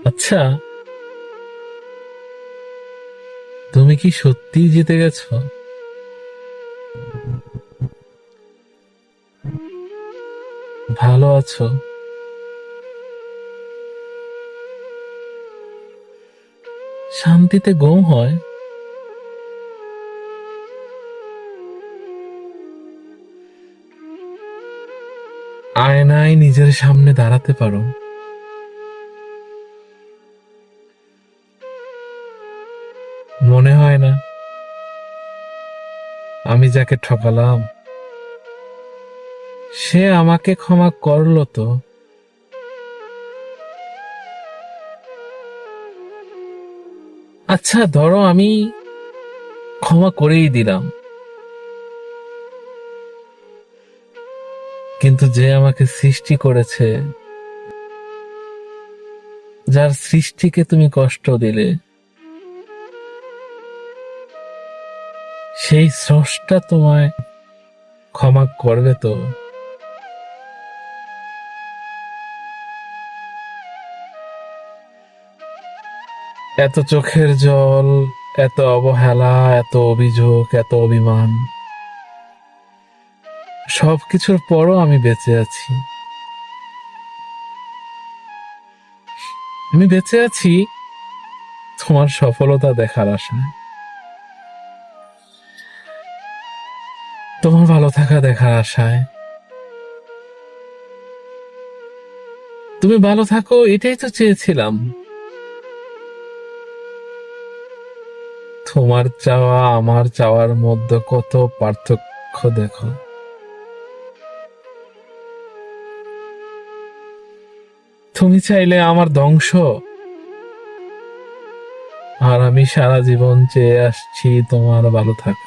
আচ্ছা, তুমি কি সত্যিই জিতে গেছো? ভালো আছো? শান্তিতে ঘুম হয়? আয়নায় নিজের সামনে দাঁড়াতে পারো? মনে হয় না আমি যাকে ঠকালাম সে আমাকে ক্ষমা করলো তো? আচ্ছা, ধরো আমি ক্ষমা করেই দিলাম, কিন্তু যে আমাকে সৃষ্টি করেছে, যার সৃষ্টিকে তুমি কষ্ট দিলে, সেই স্রষ্টা তোমায় ক্ষমা করবে তো? এত চোখের জল, এত অবহেলা, এত অভিযোগ, এত অভিমান, সবকিছুর পরও আমি বেঁচে আছি। আমি বেঁচে আছি তোমার সফলতা দেখার আশায়, তোমার ভালো থাকা দেখার আশায়। তুমি ভালো থাকো, এটাই তো চেয়েছিলাম। তোমার চাওয়া আমার চাওয়ার মধ্যে কত পার্থক্য দেখো। তুমি চাইলে আমার ধ্বংস, আর আমি সারা জীবন চেয়ে আসছি তোমার ভালো থাকা।